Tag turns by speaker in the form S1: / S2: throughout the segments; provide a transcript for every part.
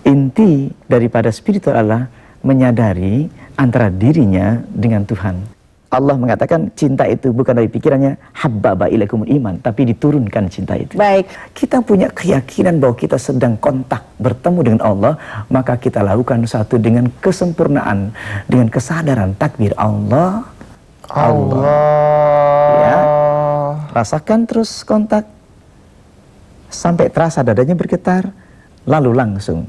S1: Inti daripada spiritual adalah menyadari antara dirinya dengan Tuhan. Allah mengatakan cinta itu bukan dari pikirannya, habbaba ilaikumul iman, tapi diturunkan cinta itu.
S2: Baik.
S1: Kita punya keyakinan bahwa kita sedang kontak bertemu dengan Allah, maka kita lakukan satu dengan kesempurnaan, dengan kesadaran takbir Allah. Ya, rasakan terus kontak sampai terasa dadanya bergetar, lalu langsung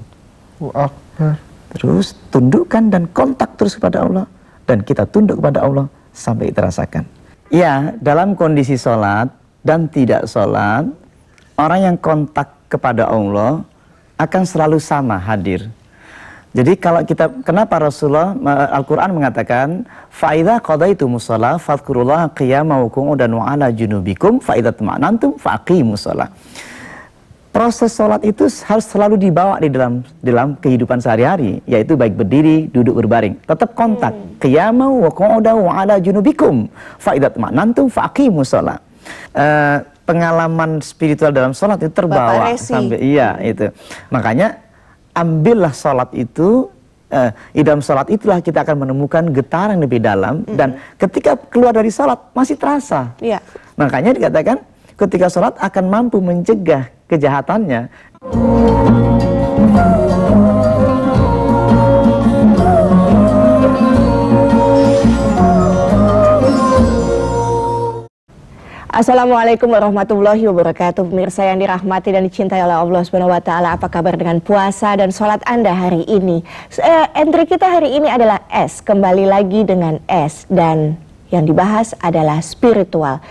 S1: terus tundukkan dan kontak terus kepada Allah, dan kita tunduk kepada Allah sampai terasakan. Ya, dalam kondisi sholat dan tidak sholat, orang yang kontak kepada Allah akan selalu sama hadir. Jadi kalau kita, kenapa Rasulullah Al-Quran mengatakan fa'idha qadaitumus shalah fadhkurullaha qiyaman wa qu'udan wa 'ala junubikum fa'idha tuma'nantum faqimus shalah. Proses sholat itu harus selalu dibawa di dalam kehidupan sehari-hari, yaitu baik berdiri, duduk, berbaring. Tetap kontak. Qiyaman wa qu'udan wa 'ala junubikum fa'idha tuma'nantum faqimus shalah. Pengalaman spiritual dalam sholat itu terbawa sampai itu. Makanya ambillah sholat itu, di dalam sholat itulah kita akan menemukan getaran lebih dalam, dan ketika keluar dari sholat masih terasa. Makanya dikatakan ketika sholat akan mampu mencegah kejahatannya.
S2: Assalamualaikum warahmatullahi wabarakatuh. Pemirsa yang dirahmati dan dicintai oleh Allah Subhanahu wa taala, apa kabar dengan puasa dan sholat Anda hari ini? Entry kita hari ini adalah S, kembali lagi dengan S, dan yang dibahas adalah spiritual.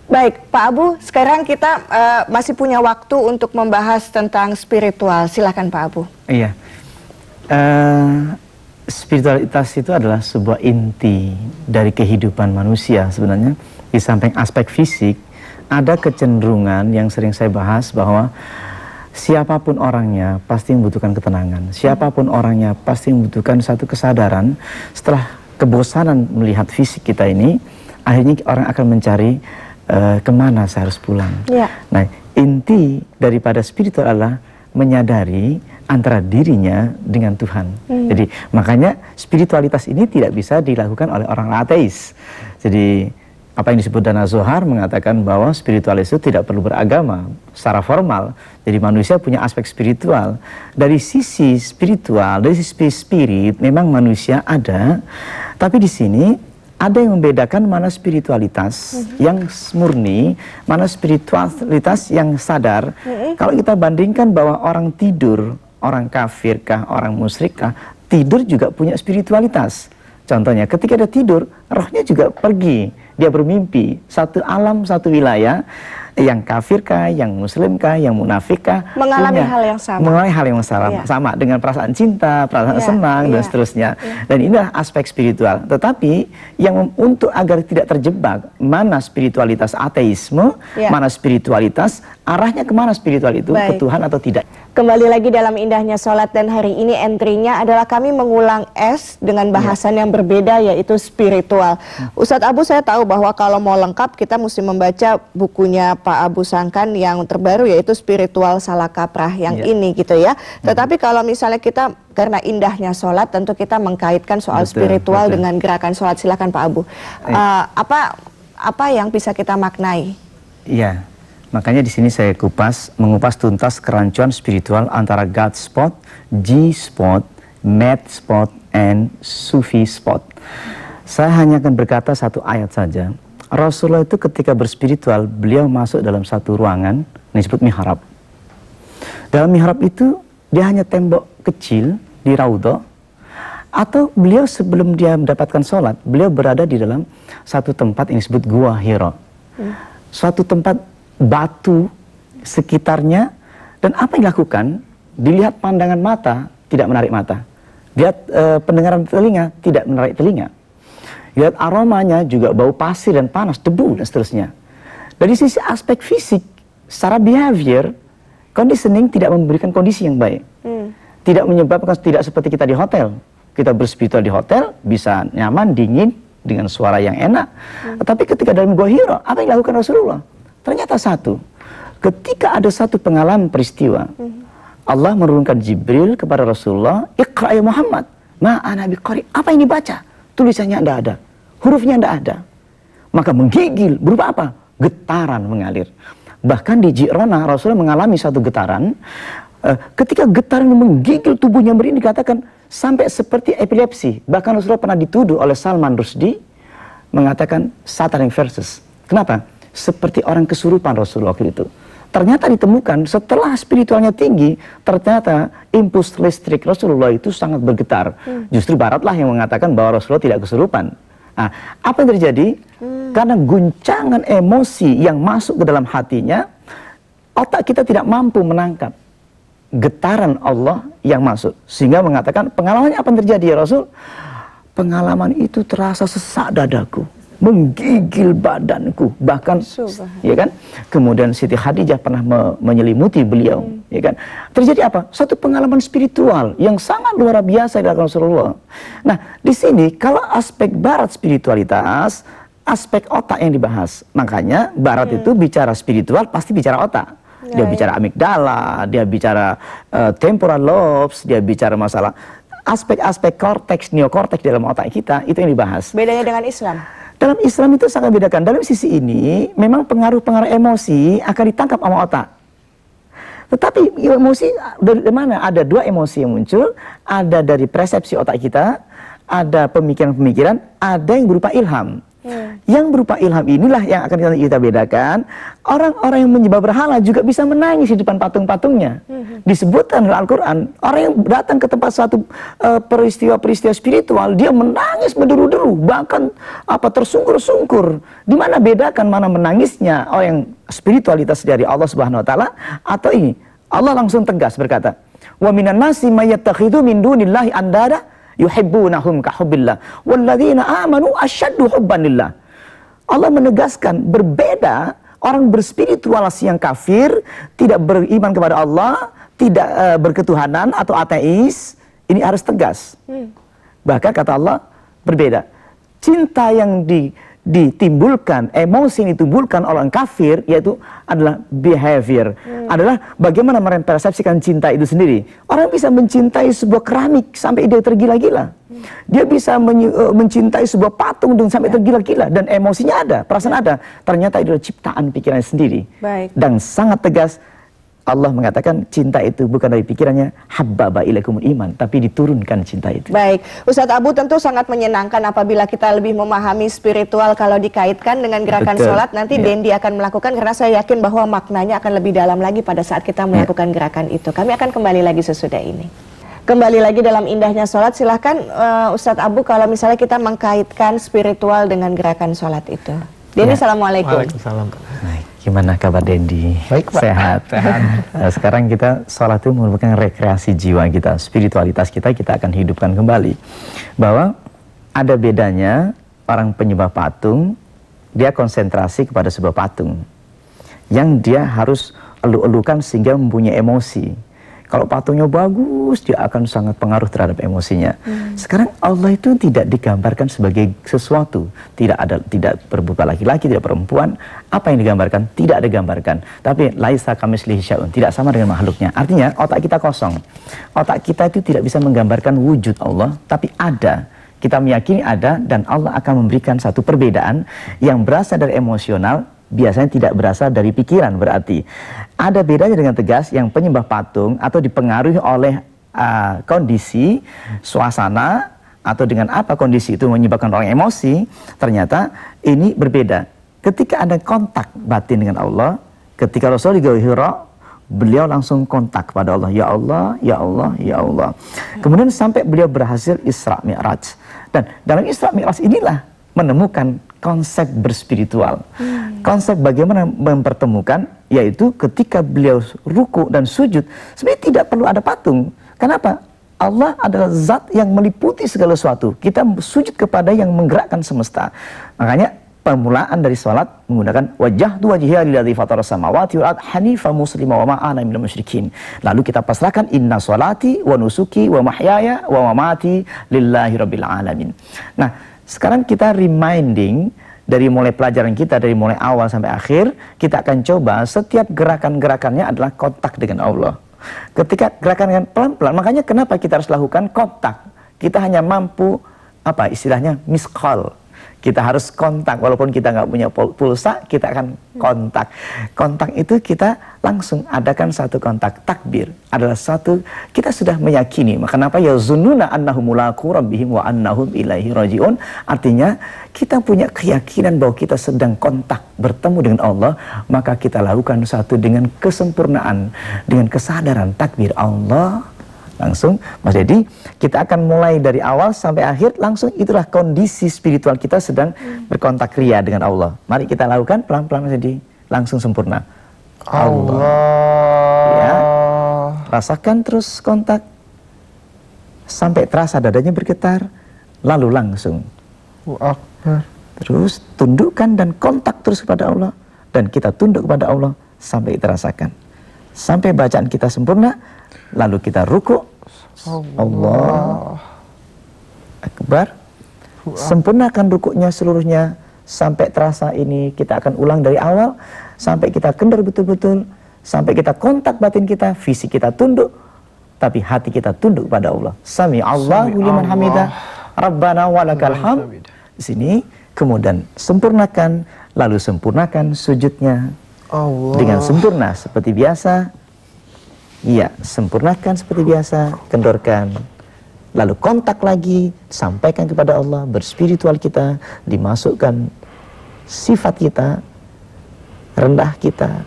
S2: Baik, Pak Abu, sekarang kita masih punya waktu untuk membahas tentang spiritual. Silakan Pak Abu.
S1: Iya. Spiritualitas itu adalah sebuah inti dari kehidupan manusia sebenarnya. Di samping aspek fisik, ada kecenderungan yang sering saya bahas bahwa siapapun orangnya pasti membutuhkan ketenangan. Siapapun orangnya pasti membutuhkan satu kesadaran. Setelah kebosanan melihat fisik kita ini, akhirnya orang akan mencari kemana saya harus pulang. Nah, inti daripada spiritual adalah menyadari antara dirinya dengan Tuhan. Jadi makanya spiritualitas ini tidak bisa dilakukan oleh orang ateis. Jadi apa yang disebut Dana Zohar mengatakan bahwa spiritualis itu tidak perlu beragama secara formal. Jadi manusia punya aspek spiritual. Dari sisi spiritual, dari sisi spirit, memang manusia ada. Tapi di sini ada yang membedakan mana spiritualitas yang murni, mana spiritualitas yang sadar. Kalau kita bandingkan bahwa orang tidur, orang kafirkah, orang musyrikah, tidur juga punya spiritualitas. Contohnya ketika dia tidur, rohnya juga pergi, dia bermimpi, satu alam, satu wilayah, yang kafirkah, yang muslimkah, yang munafikkah,
S2: mengalami hal yang sama.
S1: Mengalami hal yang sama dengan perasaan cinta, perasaan senang, dan seterusnya. Dan inilah aspek spiritual. Tetapi yang untuk agar tidak terjebak, mana spiritualitas ateisme, mana spiritualitas, arahnya kemana spiritual itu, ke Tuhan atau tidak.
S2: Kembali lagi dalam indahnya sholat, dan hari ini entry-nya adalah kami mengulang S dengan bahasan yang berbeda, yaitu spiritual. Ustadz Abu, saya tahu bahwa kalau mau lengkap kita mesti membaca bukunya Pak Abu Sangkan yang terbaru, yaitu Spiritual Salah Kaprah yang ini gitu ya. Tetapi kalau misalnya kita, karena indahnya sholat, tentu kita mengkaitkan soal spiritual dengan gerakan sholat. Silakan Pak Abu. Apa yang bisa kita maknai?
S1: Iya. Makanya di sini saya mengupas tuntas kerancuan spiritual antara God spot, G spot, Mad spot, and Sufi spot. Saya hanya akan berkata satu ayat saja. Rasulullah itu ketika berspiritual, beliau masuk dalam satu ruangan yang disebut mihrab. Dalam mihrab itu dia hanya tembok kecil di raudhah, atau beliau sebelum dia mendapatkan sholat, beliau berada di dalam satu tempat yang disebut Gua Hira. Suatu tempat batu sekitarnya, dan apa yang dilakukan? Dilihat pandangan mata, tidak menarik mata. Lihat pendengaran telinga, tidak menarik telinga. Lihat aromanya juga bau pasir dan panas, debu dan seterusnya. Dari sisi aspek fisik, secara behavior, conditioning tidak memberikan kondisi yang baik. Tidak menyebabkan, tidak seperti kita di hotel. Kita berspiritual di hotel, bisa nyaman, dingin, dengan suara yang enak. Tapi ketika dalam Gua Hira, apa yang dilakukan Rasulullah? Ternyata satu, ketika ada satu pengalaman peristiwa, Allah menurunkan Jibril kepada Rasulullah, Iqra ya Muhammad, ma'ana biqari. Apa yang dibaca? Tulisannya tidak ada, hurufnya tidak ada. Maka menggigil, berupa apa? Getaran mengalir. Bahkan di Ji'rona Rasulullah mengalami satu getaran. Ketika getaran menggigil tubuhnya merinding, dikatakan sampai seperti epilepsi. Bahkan Rasulullah pernah dituduh oleh Salman Rushdie mengatakan satanic verses. Kenapa? Seperti orang kesurupan Rasulullah waktu itu. Ternyata ditemukan setelah spiritualnya tinggi, ternyata impuls listrik Rasulullah itu sangat bergetar. Justru Baratlah yang mengatakan bahwa Rasulullah tidak kesurupan. Nah, apa yang terjadi? Karena guncangan emosi yang masuk ke dalam hatinya, otak kita tidak mampu menangkap getaran Allah yang masuk. Sehingga mengatakan, pengalamannya apa yang terjadi ya Rasul? Pengalaman itu terasa sesak dadaku, menggigil badanku, bahkan ya kan. Kemudian Siti Khadijah pernah menyelimuti beliau, ya kan. Terjadi apa? Satu pengalaman spiritual yang sangat luar biasa dari Rasulullah. Nah, di sini kalau aspek barat spiritualitas, aspek otak yang dibahas. Makanya barat itu bicara spiritual pasti bicara otak. Dia bicara amigdala, dia bicara temporal lobes, dia bicara masalah aspek-aspek korteks, neokorteks dalam otak kita, itu yang dibahas.
S2: Bedanya dengan Islam? Dalam
S1: Islam itu sangat bedakan. Dalam sisi ini, memang pengaruh-pengaruh emosi akan ditangkap sama otak. Tetapi emosi dari mana? Ada dua emosi yang muncul. Ada dari persepsi otak kita, ada pemikiran-pemikiran, ada yang berupa ilham. Yang berupa ilham inilah yang akan kita bedakan. Orang-orang yang menyembah berhala juga bisa menangis di depan patung-patungnya. Disebutkan dalam Al-Quran, orang yang datang ke tempat satu peristiwa-peristiwa spiritual, dia menangis menderu-deru, bahkan tersungkur-sungkur. Di mana bedakan mana menangisnya orang yang spiritualitas dari Allah Subhanahu Wa Taala atau ini? Allah langsung tegas berkata, wa minan nasi may yattakhidhu min dunillahi andada yuhibbunahum ka hubbillah walladzina amanu asyaddu hubban lillah. Allah menegaskan berbeda orang berspiritualis yang kafir, tidak beriman kepada Allah, tidak berketuhanan atau ateis, ini harus tegas. Bahkan kata Allah berbeda. Cinta yang ditimbulkan, emosi yang ditimbulkan oleh orang kafir, yaitu adalah behavior, adalah bagaimana mempersepsikan cinta itu sendiri. Orang bisa mencintai sebuah keramik sampai dia tergila-gila. Dia bisa mencintai sebuah patung dan sampai tergila-gila, dan emosinya ada, perasaan ada. Ternyata itu adalah ciptaan pikirannya sendiri. Dan sangat tegas Allah mengatakan cinta itu bukan dari pikirannya, habbaba ilaikumul iman, tapi diturunkan cinta itu.
S2: Baik, Ustadz Abu, tentu sangat menyenangkan apabila kita lebih memahami spiritual kalau dikaitkan dengan gerakan sholat. Nanti Dendi akan melakukan, karena saya yakin bahwa maknanya akan lebih dalam lagi pada saat kita melakukan gerakan itu. Kami akan kembali lagi sesudah ini. Kembali lagi dalam indahnya sholat. Silahkan Ustadz Abu, kalau misalnya kita mengkaitkan spiritual dengan gerakan sholat itu. Dendi, assalamualaikum.
S3: Waalaikumsalam.
S1: Baik. Gimana kabar Dendi?
S3: Baik, Pak.
S1: Sehat. Nah, sekarang kita sholat itu merupakan rekreasi jiwa kita, spiritualitas kita akan hidupkan kembali. Bahwa ada bedanya orang penyembah patung, dia konsentrasi kepada sebuah patung yang dia harus elu-elukan sehingga mempunyai emosi. Kalau patungnya bagus, dia akan sangat pengaruh terhadap emosinya. Sekarang Allah itu tidak digambarkan sebagai sesuatu, tidak berberupa laki-laki, tidak perempuan. Apa yang digambarkan? Tidak ada gambarkan. Tapi laisa kamitslihi syai'un, tidak sama dengan makhluknya. Artinya otak kita kosong. Otak kita itu tidak bisa menggambarkan wujud Allah, tapi ada. Kita meyakini ada, dan Allah akan memberikan satu perbedaan yang berasal dari emosional, biasanya tidak berasal dari pikiran. Berarti ada bedanya dengan tegas yang penyembah patung atau dipengaruhi oleh kondisi, suasana, atau dengan apa kondisi itu menyebabkan orang emosi. Ternyata ini berbeda. Ketika ada kontak batin dengan Allah, ketika Rasul di Gua Hira, beliau langsung kontak kepada Allah, ya Allah, ya Allah, ya Allah. Kemudian sampai beliau berhasil Isra Mi'raj. Dan dalam Isra Mi'raj inilah menemukan konsep berspiritual. Konsep bagaimana mempertemukan, yaitu ketika beliau ruku dan sujud, sebenarnya tidak perlu ada patung. Kenapa? Allah adalah zat yang meliputi segala sesuatu. Kita sujud kepada yang menggerakkan semesta. Makanya permulaan dari sholat menggunakan wajjahtu wajhiya lilladzi fataras samawati wal ardh hanifan muslima wa ma ana minal musyrikin. Lalu kita pasrahkan inna sholati wa nusuki wa mahyaya wa mamati lillahi rabbil alamin. Nah, sekarang kita reminding dari mulai pelajaran kita, dari mulai awal sampai akhir, kita akan coba setiap gerakan-gerakannya adalah kontak dengan Allah. Ketika gerakan dengan pelan-pelan, makanya kenapa kita harus lakukan kontak. Kita hanya mampu, apa istilahnya, miss call. Kita harus kontak, walaupun kita nggak punya pulsa, kita akan kontak. Kontak itu kita langsung adakan satu kontak. Takbir adalah satu, kita sudah meyakini. Kenapa? Ya zununa annahum mulaqu rabbihim wa annahum ilaihi rajiun. Artinya, kita punya keyakinan bahwa kita sedang kontak, bertemu dengan Allah, maka kita lakukan satu dengan kesempurnaan, dengan kesadaran. Takbir Allah. Langsung, Mas Dedi, kita akan mulai dari awal sampai akhir, langsung itulah kondisi spiritual kita sedang berkontak ria dengan Allah. Mari kita lakukan pelan-pelan, Mas Dedi, langsung sempurna. Allah. Ya, rasakan terus kontak sampai terasa dadanya bergetar, lalu langsung. Terus tundukkan dan kontak terus kepada Allah, dan kita tunduk kepada Allah sampai terasakan. Sampai bacaan kita sempurna, lalu kita ruku. Allah Akbar. Sempurnakan rukuknya seluruhnya sampai terasa ini. Kita akan ulang dari awal sampai kita kendor betul-betul, sampai kita kontak batin kita, fisik kita tunduk, tapi hati kita tunduk pada Allah. Sami Allahu liman hamidah, Rabbana walakal hamd. Di sini kemudian sempurnakan, lalu sempurnakan sujudnya dengan sempurna seperti biasa. Iya, sempurnakan seperti biasa, kendorkan. Lalu kontak lagi, sampaikan kepada Allah, berspiritual kita, dimasukkan sifat kita, rendah kita.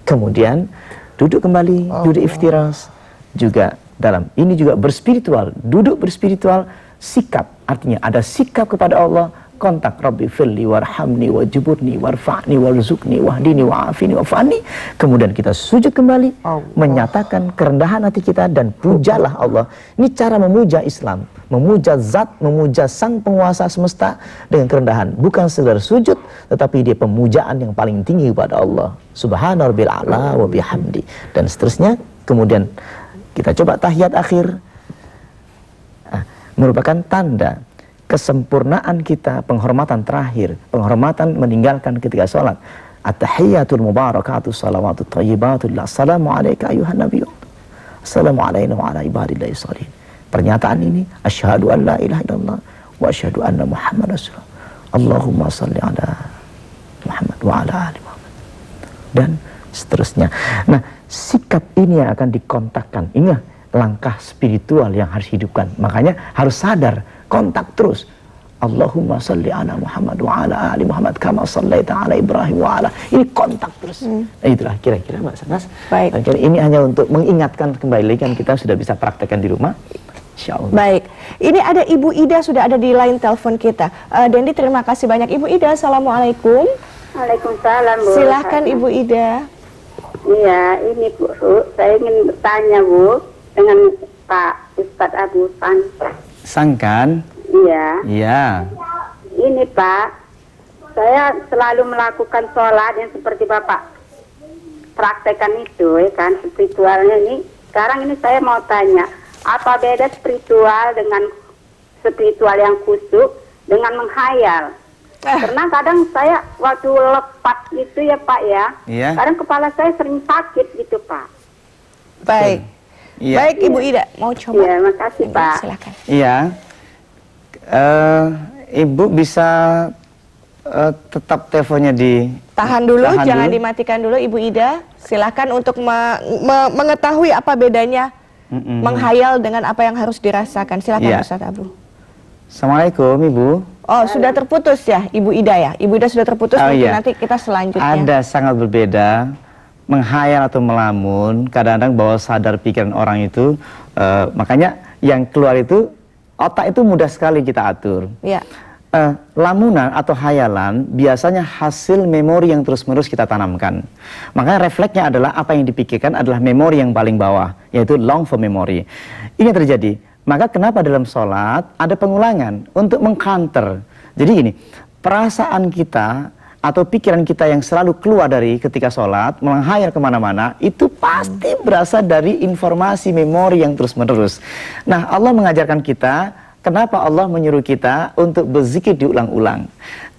S1: Kemudian duduk kembali, duduk iftiras. Juga dalam ini juga berspiritual, duduk berspiritual, sikap. Artinya ada sikap kepada Allah, kontak Rabbi firli warhamni wajburni warfa'ni warzuqni wahdini wa'afini wa'fani. Kemudian kita sujud kembali, menyatakan kerendahan hati kita dan pujalah Allah. Ini cara memuja Islam, memuja zat, memuja sang penguasa semesta dengan kerendahan. Bukan sekedar sujud, tetapi dia pemujaan yang paling tinggi kepada Allah. Subhana rabbil a'la wa bihamdi, dan seterusnya. Kemudian kita coba tahiyat akhir, merupakan tanda kesempurnaan kita, penghormatan terakhir, penghormatan meninggalkan ketika sholat. At-tahiyyatul mubarakatuh salawatut thayyibatul assalamu alayka ayuhan nabiyyu, assalamu alayna wa ala ibadillahi shalihin. Pernyataan ini, asyhadu an la ilaha illallah wa asyhadu anna muhammad rasulullah, Allahumma salli ala Muhammad wa ala ali Muhammad, dan seterusnya. Nah, sikap ini yang akan dikontakkan. Inilah langkah spiritual yang harus hidupkan. Makanya harus sadar, kontak terus. Allahumma salli ala Muhammad wa ala ali Muhammad kama sallaita ala Ibrahim wa ala. Ini kontak terus. Nah, itulah kira-kira Mbak Sanas.
S2: Baik.
S1: Ini hanya untuk mengingatkan kembali, kan kita sudah bisa praktekkan di rumah. Insyaallah.
S2: Baik. Ini ada Ibu Ida sudah ada di line telepon kita. Dendi, terima kasih banyak Ibu Ida. Assalamualaikum.
S3: Waalaikumsalam, Bu.
S2: Silahkan Ibu Ida.
S3: Iya, ini Bu, saya ingin bertanya Bu dengan Pak Ustadz Abu
S1: Sangkan.
S3: Iya.
S1: Iya.
S3: Ini Pak, saya selalu melakukan sholat yang seperti Bapak praktekkan itu, ya kan, spiritualnya ini. Sekarang ini saya mau tanya, apa beda spiritual dengan spiritual yang khusyuk dengan menghayal? Karena kadang saya waktu lepas gitu ya Pak ya, kadang kepala saya sering sakit gitu Pak.
S2: Baik.
S1: Iya.
S2: Baik Ibu Ida, mau coba?
S3: Iya, makasih Pak.
S2: Silakan.
S1: Iya. Ibu bisa tetap teleponnya
S2: tahan dulu, jangan dimatikan dulu Ibu Ida. Silakan untuk mengetahui apa bedanya menghayal dengan apa yang harus dirasakan. Silakan Ustadz Abu.
S1: Assalamualaikum Ibu.
S2: Oh, sudah terputus ya Ibu Ida ya? Ibu Ida sudah terputus, mungkin nanti kita selanjutnya.
S1: Ada sangat berbeda. Menghayal atau melamun, kadang-kadang bawah sadar pikiran orang itu, makanya yang keluar itu, otak itu mudah sekali kita atur. Ya. Lamunan atau hayalan biasanya hasil memori yang terus-menerus kita tanamkan. Makanya refleksnya adalah apa yang dipikirkan adalah memori yang paling bawah, yaitu long form memory. Ini yang terjadi. Maka kenapa dalam sholat ada pengulangan untuk meng-counter. Jadi gini, perasaan kita atau pikiran kita yang selalu keluar dari ketika sholat, menghayal kemana-mana, itu pasti berasal dari informasi memori yang terus-menerus. Nah, Allah mengajarkan kita, kenapa Allah menyuruh kita untuk berzikir diulang-ulang.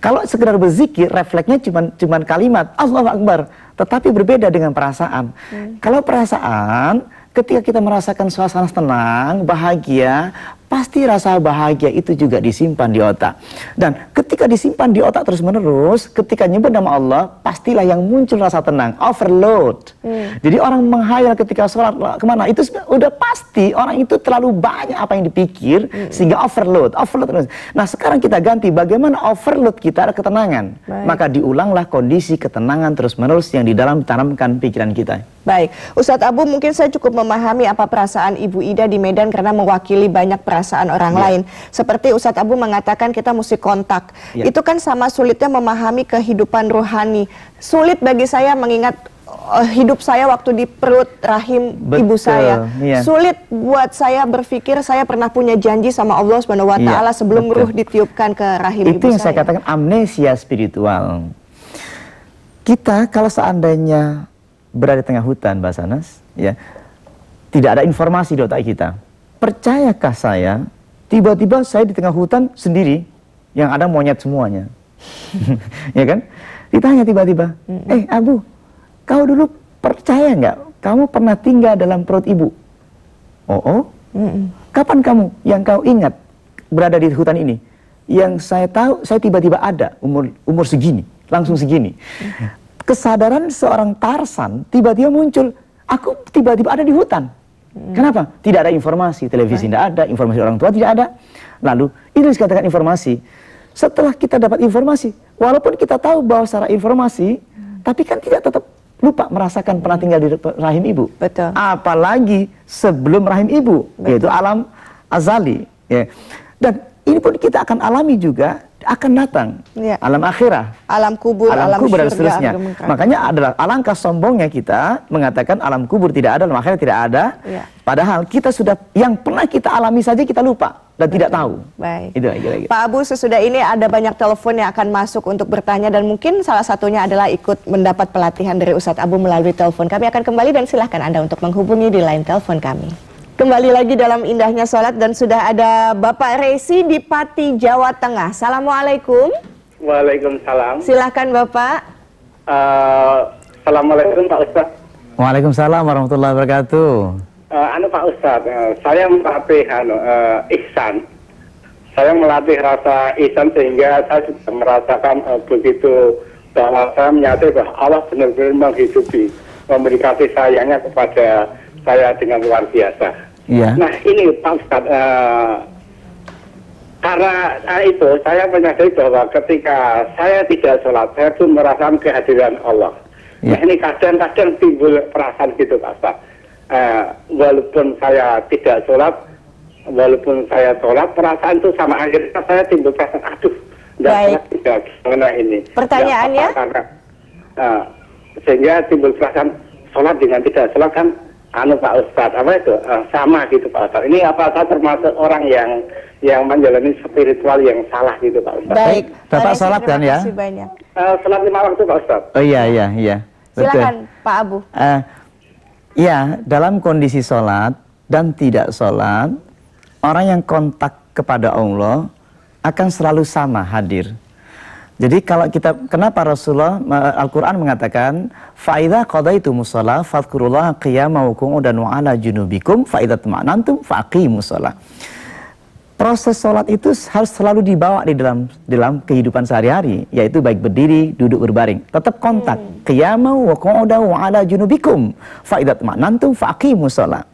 S1: Kalau sekedar berzikir, refleksnya cuma kalimat Allahu Akbar, tetapi berbeda dengan perasaan. Kalau perasaan, ketika kita merasakan suasana tenang, bahagia, pasti rasa bahagia itu juga disimpan di otak. Dan ketika disimpan di otak terus-menerus, ketika nyebut nama Allah, pastilah yang muncul rasa tenang, overload. Jadi orang menghayal ketika sholat kemana, itu udah pasti orang itu terlalu banyak apa yang dipikir, sehingga overload terus. Nah sekarang kita ganti, bagaimana overload kita ada ketenangan. Maka diulanglah kondisi ketenangan terus-menerus yang di dalam ditanamkan pikiran kita.
S2: Baik, Ustadz Abu, mungkin saya cukup memahami apa perasaan Ibu Ida di Medan karena mewakili banyak perasaan orang lain. Seperti Ustadz Abu mengatakan kita mesti kontak. Itu kan sama sulitnya memahami kehidupan rohani. Sulit bagi saya mengingat hidup saya waktu di perut rahim ibu saya. Sulit buat saya berpikir saya pernah punya janji sama Allah Subhanahu wa taala sebelum ruh ditiupkan ke rahim ibu saya.
S1: Itu yang saya katakan amnesia spiritual. Kita kalau seandainya berada di tengah hutan, Mbak Sanas, ya, tidak ada informasi di otak kita. Percayakah saya, tiba-tiba saya di tengah hutan sendiri, yang ada monyet semuanya. Ya kan? Ditanya tiba-tiba, Abu, kau dulu percaya nggak? Kamu pernah tinggal dalam perut ibu? Kapan kamu yang kau ingat berada di hutan ini? Yang saya tahu, saya tiba-tiba ada, umur segini, langsung segini. Kesadaran seorang Tarsan tiba-tiba muncul, aku tiba-tiba ada di hutan. Kenapa? Tidak ada informasi, televisi tidak ada, informasi orang tua tidak ada. Lalu ini dikatakan informasi. Setelah kita dapat informasi, walaupun kita tahu bahwa secara informasi, tapi kan tidak tetap lupa merasakan pernah tinggal di rahim ibu.
S2: Betul.
S1: Apalagi sebelum rahim ibu, yaitu alam azali. Ya. Dan ini pun kita akan alami juga, akan datang alam akhirah,
S2: alam kubur
S1: dan seterusnya. Makanya adalah alangkah sombongnya kita mengatakan alam kubur tidak ada, alam akhirah tidak ada. Padahal kita sudah, yang pernah kita alami saja kita lupa dan tidak tahu.
S2: Baik.
S1: Itu kira-kira.
S2: Pak Abu, sesudah ini ada banyak telepon yang akan masuk untuk bertanya dan mungkin salah satunya adalah ikut mendapat pelatihan dari Ustadz Abu melalui telepon. Kami akan kembali dan silahkan Anda untuk menghubungi di line telepon kami. Kembali lagi dalam indahnya sholat dan sudah ada Bapak Resi di Pati, Jawa Tengah. Assalamualaikum.
S4: Waalaikumsalam.
S2: Silahkan Bapak.
S4: Assalamualaikum Pak Ustaz.
S1: Waalaikumsalam warahmatullahi wabarakatuh.
S4: Pak Ustaz, saya melatih ihsan. Saya melatih rasa ihsan sehingga saya sudah merasakan begitu bahwa saya menyadari bahwa Allah benar-benar menghidupi, memberi kasih sayangnya kepada saya dengan luar biasa. Nah ini Pak Ustaz, karena itu saya menyadari bahwa ketika saya tidak sholat, saya pun merasakan kehadiran Allah. Nah ini kadang-kadang timbul perasaan gitu Pak Ustaz. Walaupun saya tidak sholat, walaupun saya sholat, perasaan itu sama akhirnya saya timbul perasaan, aduh, tidak mengenai ini.
S2: Pertanyaannya?
S4: Sehingga timbul perasaan sholat dengan tidak sholat kan Pak Ustadz, apa itu sama gitu Pak Ustadz. Ini apa saya termasuk orang yang menjalani spiritual yang salah gitu Pak Ustadz?
S2: Baik,
S1: Bapak sholat kan ya?
S2: Terima kasih banyak.
S4: Sholat 5 waktu Pak Ustadz.
S1: Oh iya.
S2: Silakan Pak Abu.
S1: Ya, dalam kondisi sholat dan tidak sholat, orang yang kontak kepada Allah akan selalu sama hadir. Jadi kalau kita, kenapa Rasulullah Al-Quran mengatakan fa'idha qadaitumus shalah fadhkurullaha qiyaman wa qu'udan wa 'ala junubikum fa'idha tuma'nantum faqimus shalah. Proses sholat itu harus selalu dibawa di dalam kehidupan sehari-hari, yaitu baik berdiri, duduk, berbaring. Tetap kontak. Qiyaman wa qu'udan wa 'ala junubikum fa'idha tuma'nantum faqimus shalah.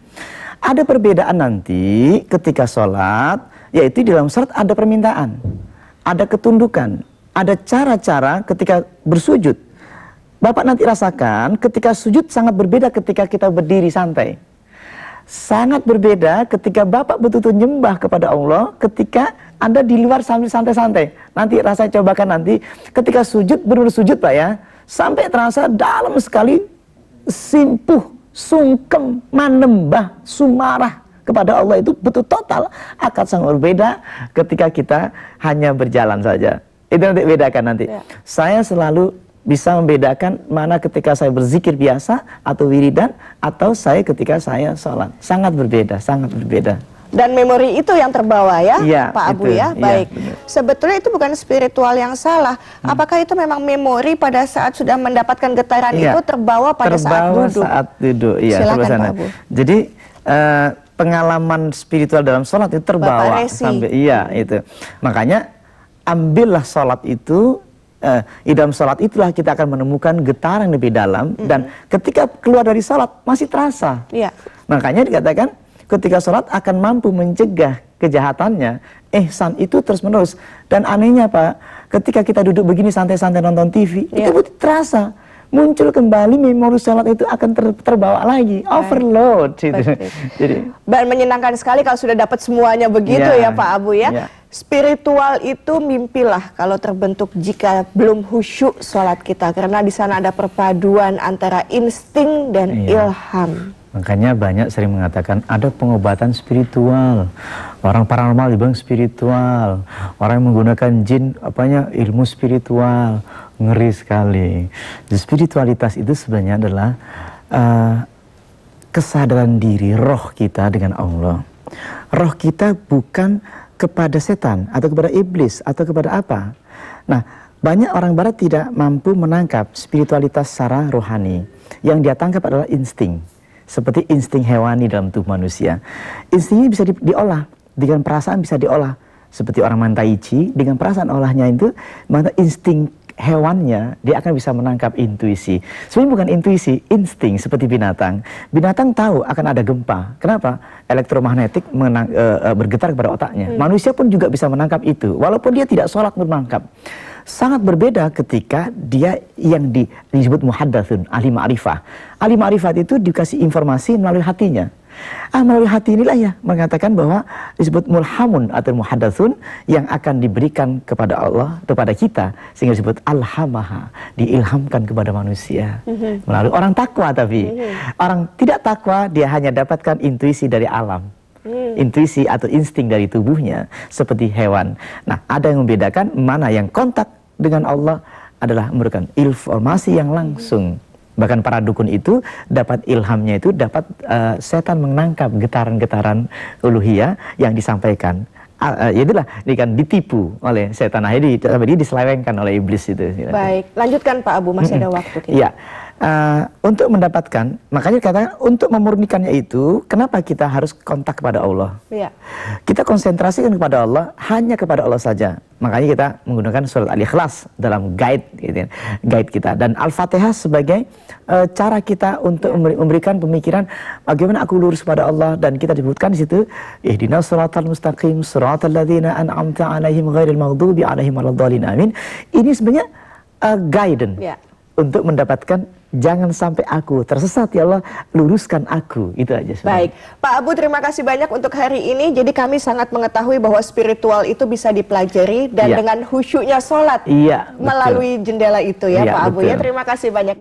S1: Ada perbedaan nanti ketika sholat, yaitu di dalam sholat ada permintaan, ada ketundukan, ada cara-cara ketika bersujud. Bapak nanti rasakan ketika sujud sangat berbeda ketika kita berdiri santai. Sangat berbeda ketika Bapak betul-betul nyembah kepada Allah ketika Anda di luar sambil santai-santai. Nanti cobakan nanti ketika sujud, benar-benar sujud Pak ya, sampai terasa dalam sekali, simpuh, sungkem, manembah, sumarah kepada Allah itu betul total akan sangat berbeda ketika kita hanya berjalan saja. Itu nanti bedakan nanti. Saya selalu bisa membedakan mana ketika saya berzikir biasa atau wiridan atau saya ketika saya sholat. Sangat berbeda, sangat berbeda.
S2: Dan memori itu yang terbawa ya, Pak Abu
S1: itu.
S2: ya. Baik.
S1: Benar.
S2: Sebetulnya itu bukan spiritual yang salah. Apakah itu memang memori pada saat sudah mendapatkan getaran itu terbawa pada saat duduk? Silakan Pak Abu.
S1: Jadi pengalaman spiritual dalam sholat itu terbawa sampai itu. Makanya ambillah sholat itu. Di dalam sholat itulah kita akan menemukan getaran lebih dalam dan ketika keluar dari sholat masih terasa. Makanya dikatakan ketika sholat akan mampu mencegah kejahatannya. Ihsan itu terus menerus. Dan anehnya Pak, ketika kita duduk begini santai-santai nonton TV, itu terasa muncul kembali memori sholat itu akan terbawa lagi, overload gitu. Jadi
S2: menyenangkan sekali kalau sudah dapat semuanya begitu ya Pak Abu ya. Spiritual itu mimpilah kalau terbentuk jika belum khusyuk sholat kita, karena di sana ada perpaduan antara insting dan ilham.
S1: Makanya banyak sering mengatakan ada pengobatan spiritual, orang paranormal dibilang spiritual, orang yang menggunakan jin ilmu spiritual. Ngeri sekali. Spiritualitas itu sebenarnya adalah kesadaran diri roh kita dengan Allah. Roh kita bukan kepada setan atau kepada iblis atau kepada apa. Nah, banyak orang barat tidak mampu menangkap spiritualitas secara rohani. Yang dia tangkap adalah insting. Seperti insting hewani dalam tubuh manusia. Insting ini bisa diolah, dengan perasaan bisa diolah. Seperti orang main tai chi, dengan perasaan olahnya itu, maka insting hewannya, dia akan bisa menangkap intuisi. Sebenarnya bukan intuisi, insting seperti binatang. Binatang tahu akan ada gempa. Kenapa? Elektromagnetik bergetar kepada otaknya. Manusia pun juga bisa menangkap itu, walaupun dia tidak sholat pun menangkap. Sangat berbeda ketika dia yang disebut muhaddatsun, ahli ma'rifah. Ahli ma'rifat itu dikasih informasi melalui hatinya. Melalui hati inilah ya mengatakan bahwa disebut mulhamun atau muhaddatsun yang akan diberikan kepada Allah, kepada kita, sehingga disebut alhamaha, diilhamkan kepada manusia. Melalui orang takwa tapi. Orang tidak takwa dia hanya dapatkan intuisi dari alam. Intuisi atau insting dari tubuhnya seperti hewan. Nah, ada yang membedakan mana yang kontak dengan Allah adalah memberikan informasi yang langsung. Bahkan para dukun itu dapat ilhamnya itu dapat setan menangkap getaran-getaran uluhiyah yang disampaikan. Itulah ini kan ditipu oleh setan, akhirnya dia diselewengkan oleh iblis itu.
S2: Baik, lanjutkan Pak Abu, masih ada waktu kita.
S1: Iya. Untuk mendapatkan, makanya katakan untuk memurnikannya itu, kenapa kita harus kontak kepada Allah? Kita konsentrasikan kepada Allah, hanya kepada Allah saja. Makanya kita menggunakan surat Al-Ikhlas dalam guide kita, dan Al-Fatihah sebagai cara kita untuk memberikan pemikiran bagaimana aku lurus pada Allah. Dan kita disebutkan di situ, ihdinas siratal mustaqim siratal ladzina an'amta 'alaihim ghairil maghdubi 'alaihim waladdallin. Amin. Ini sebenarnya guidance untuk mendapatkan jangan sampai aku tersesat, ya Allah, luruskan aku. Itu aja sebenarnya.
S2: Baik, Pak Abu, terima kasih banyak untuk hari ini. Jadi kami sangat mengetahui bahwa spiritual itu bisa dipelajari dan dengan khusyuknya sholat melalui jendela itu ya Pak Abu ya. Terima kasih banyak.